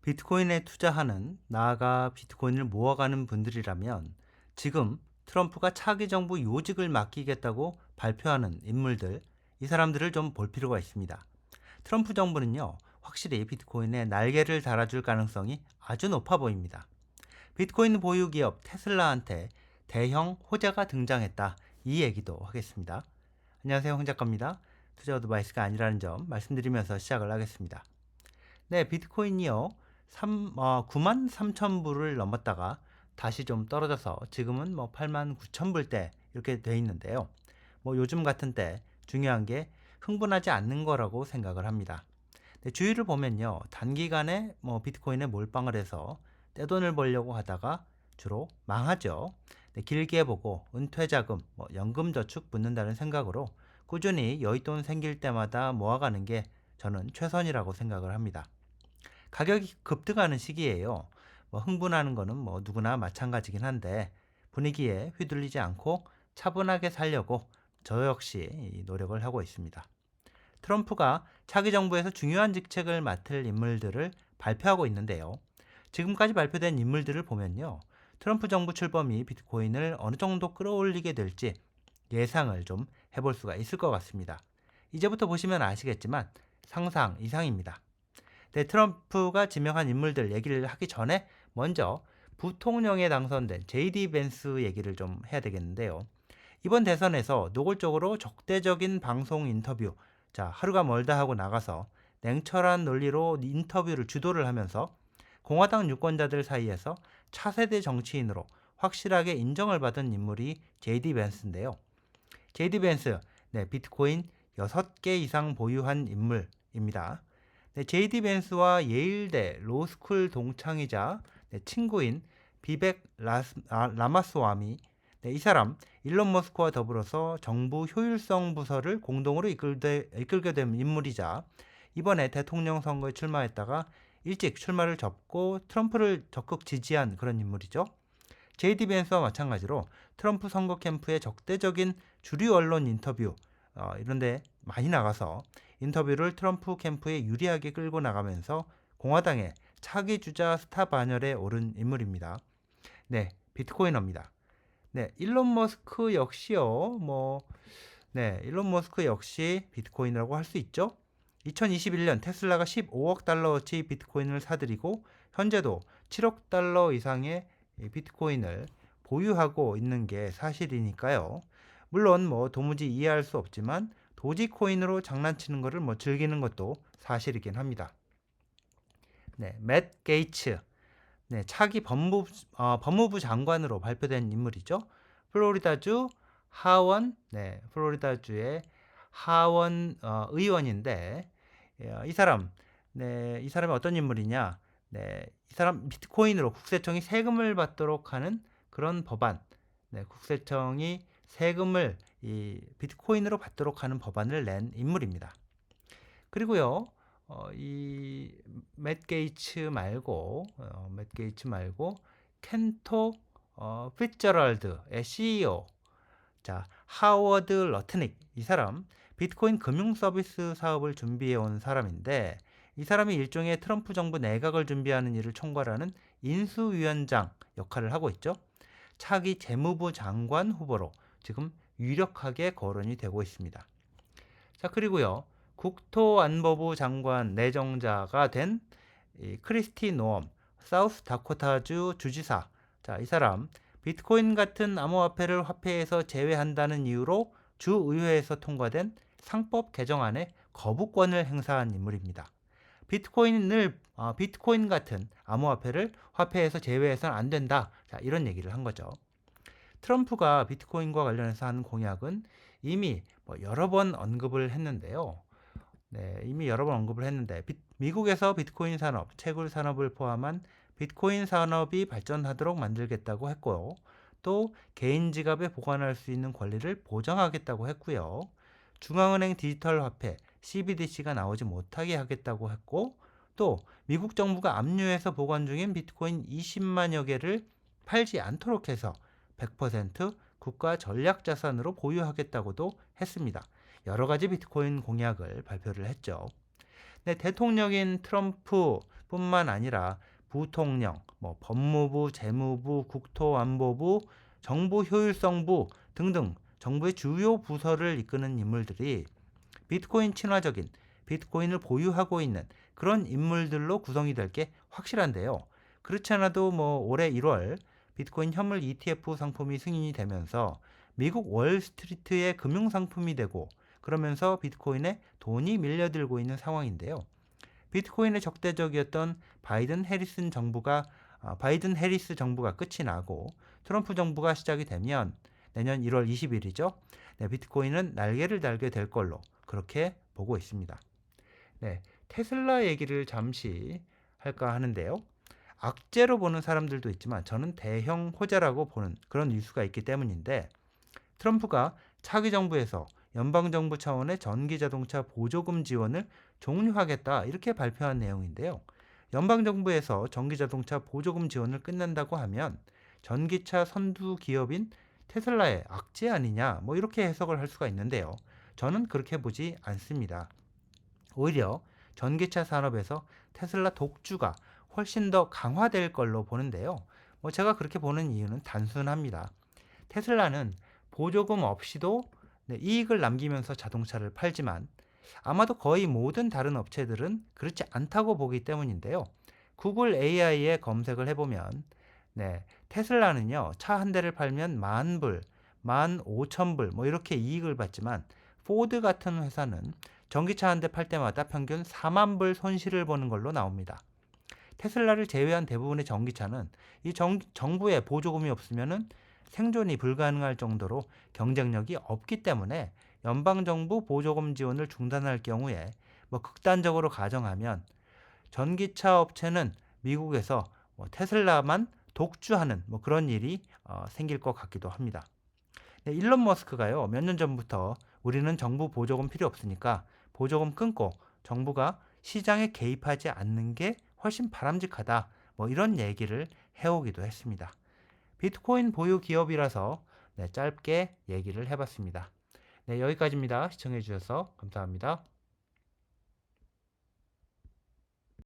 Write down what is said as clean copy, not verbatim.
비트코인에 투자하는, 나아가 비트코인을 모아가는 분들이라면 지금 트럼프가 차기 정부 요직을 맡기겠다고 발표하는 인물들, 이 사람들을 좀 볼 필요가 있습니다. 트럼프 정부는요, 확실히 비트코인에 날개를 달아줄 가능성이 아주 높아 보입니다. 비트코인 보유 기업 테슬라한테 대형 호재가 등장했다. 이 얘기도 하겠습니다. 안녕하세요, 홍 작가입니다. 투자 어드바이스가 아니라는 점 말씀드리면서 시작을 하겠습니다. 네, 비트코인이요. 9만 3천 불을 넘었다가 다시 좀 떨어져서 지금은 8만 9천 불대 이렇게 돼 있는데요. 요즘 같은 때 중요한 게 흥분하지 않는 거라고 생각을 합니다. 네, 주위를 보면요. 단기간에 비트코인에 몰빵을 해서 떼돈을 벌려고 하다가 주로 망하죠. 네, 길게 보고 은퇴자금, 연금저축 붙는다는 생각으로 꾸준히 여윳돈 생길 때마다 모아가는 게 저는 최선이라고 생각을 합니다. 가격이 급등하는 시기에요. 흥분하는 거는 누구나 마찬가지긴 한데 분위기에 휘둘리지 않고 차분하게 살려고 저 역시 노력을 하고 있습니다. 트럼프가 차기 정부에서 중요한 직책을 맡을 인물들을 발표하고 있는데요. 지금까지 발표된 인물들을 보면요. 트럼프 정부 출범이 비트코인을 어느 정도 끌어올리게 될지 예상을 좀 해볼 수가 있을 것 같습니다. 이제부터 보시면 아시겠지만 상상 이상입니다. 네, 트럼프가 지명한 인물들 얘기를 하기 전에 먼저 부통령에 당선된 JD 벤스 얘기를 좀 해야 되겠는데요. 이번 대선에서 노골적으로 적대적인 방송 인터뷰, 자, 하루가 멀다 하고 나가서 냉철한 논리로 인터뷰를 주도를 하면서 공화당 유권자들 사이에서 차세대 정치인으로 확실하게 인정을 받은 인물이 JD 벤스인데요. JD 벤스, 네, 비트코인 6개 이상 보유한 인물입니다. 네, JD 벤스와 예일대 로스쿨 동창이자 친구인 비벡 라마스와미, 이 사람 일론 머스크와 더불어서 정부 효율성 부서를 공동으로 이끌게 된 인물이자 이번에 대통령 선거에 출마했다가 일찍 출마를 접고 트럼프를 적극 지지한 그런 인물이죠. JD 벤스와 마찬가지로 트럼프 선거 캠프의 적대적인 주류 언론 인터뷰 이런데 많이 나가서 인터뷰를 트럼프 캠프에 유리하게 끌고 나가면서 공화당의 차기 주자 스타 반열에 오른 인물입니다. 네, 비트코이너입니다. 네, 일론 머스크 역시요. 일론 머스크 역시 비트코인이라고 할 수 있죠. 2021년 테슬라가 15억 달러어치 비트코인을 사들이고 현재도 7억 달러 이상의 비트코인을 보유하고 있는 게 사실이니까요. 물론 도무지 이해할 수 없지만 도지코인으로 장난치는 것을 즐기는 것도 사실이긴 합니다. 네, 맷 게이츠, 네, 차기 법무부 장관으로 발표된 인물이죠. 플로리다주 하원, 네, 플로리다주의 하원 의원인데 이 사람, 네, 이 사람이 어떤 인물이냐? 네, 이 사람 비트코인으로 국세청이 세금을 받도록 하는 그런 법안, 네, 국세청이 세금을 이 비트코인으로 받도록 하는 법안을 낸 인물입니다. 그리고요, 맷 게이츠 말고 켄토 피츠저럴드의 CEO, 자, 하워드 러트닉, 이 사람 비트코인 금융 서비스 사업을 준비해 온 사람인데 이 사람이 일종의 트럼프 정부 내각을 준비하는 일을 총괄하는 인수위원장 역할을 하고 있죠. 차기 재무부 장관 후보로 지금 유력하게 거론이 되고 있습니다. 자, 그리고요. 국토안보부 장관 내정자가 된 크리스티 노엄, 사우스 다코타주 주지사. 자, 이 사람 비트코인 같은 암호화폐를 화폐에서 제외한다는 이유로 주의회에서 통과된 상법 개정안에 거부권을 행사한 인물입니다. 비트코인 같은 암호화폐를 화폐에서 제외해서는 안 된다. 자, 이런 얘기를 한 거죠. 트럼프가 비트코인과 관련해서 한 공약은 이미 여러 번 언급을 했는데요. 네, 이미 여러 번 언급을 했는데 미국에서 비트코인 산업, 채굴 산업을 포함한 비트코인 산업이 발전하도록 만들겠다고 했고요. 또 개인 지갑에 보관할 수 있는 권리를 보장하겠다고 했고요. 중앙은행 디지털 화폐 CBDC가 나오지 못하게 하겠다고 했고 또 미국 정부가 압류해서 보관 중인 비트코인 20만여 개를 팔지 않도록 해서 100% 국가 전략 자산으로 보유하겠다고도 했습니다. 여러 가지 비트코인 공약을 발표를 했죠. 네, 대통령인 트럼프뿐만 아니라 부통령, 법무부, 재무부, 국토안보부, 정부 효율성부 등등 정부의 주요 부서를 이끄는 인물들이 비트코인 친화적인 비트코인을 보유하고 있는 그런 인물들로 구성이 될 게 확실한데요. 그렇지 않아도 올해 1월 비트코인 현물 ETF 상품이 승인이 되면서 미국 월스트리트의 금융상품이 되고 그러면서 비트코인에 돈이 밀려들고 있는 상황인데요. 비트코인의 적대적이었던 바이든 해리스 정부가 끝이 나고 트럼프 정부가 시작이 되면 내년 1월 20일이죠. 네, 비트코인은 날개를 달게 될 걸로 그렇게 보고 있습니다. 네, 테슬라 얘기를 잠시 할까 하는데요. 악재로 보는 사람들도 있지만 저는 대형 호재라고 보는 그런 뉴스가 있기 때문인데 트럼프가 차기 정부에서 연방정부 차원의 전기자동차 보조금 지원을 종료하겠다 이렇게 발표한 내용인데요. 연방정부에서 전기자동차 보조금 지원을 끝낸다고 하면 전기차 선두 기업인 테슬라의 악재 아니냐 이렇게 해석을 할 수가 있는데요. 저는 그렇게 보지 않습니다. 오히려 전기차 산업에서 테슬라 독주가 훨씬 더 강화될 걸로 보는데요. 제가 그렇게 보는 이유는 단순합니다. 테슬라는 보조금 없이도 이익을 남기면서 자동차를 팔지만 아마도 거의 모든 다른 업체들은 그렇지 않다고 보기 때문인데요. 구글 AI에 검색을 해보면 테슬라는요, 차 한 대를 팔면 10,000불, 15,000불 이렇게 이익을 받지만 포드 같은 회사는 전기차 한 대 팔 때마다 평균 4만 불 손실을 보는 걸로 나옵니다. 테슬라를 제외한 대부분의 전기차는 이 정부의 보조금이 없으면은 생존이 불가능할 정도로 경쟁력이 없기 때문에 연방정부 보조금 지원을 중단할 경우에 극단적으로 가정하면 전기차 업체는 미국에서 테슬라만 독주하는 그런 일이 생길 것 같기도 합니다. 네, 일론 머스크가요, 몇 년 전부터 우리는 정부 보조금 필요 없으니까 보조금 끊고 정부가 시장에 개입하지 않는 게 훨씬 바람직하다. 이런 얘기를 해오기도 했습니다. 비트코인 보유 기업이라서 짧게 얘기를 해봤습니다. 네, 여기까지입니다. 시청해주셔서 감사합니다.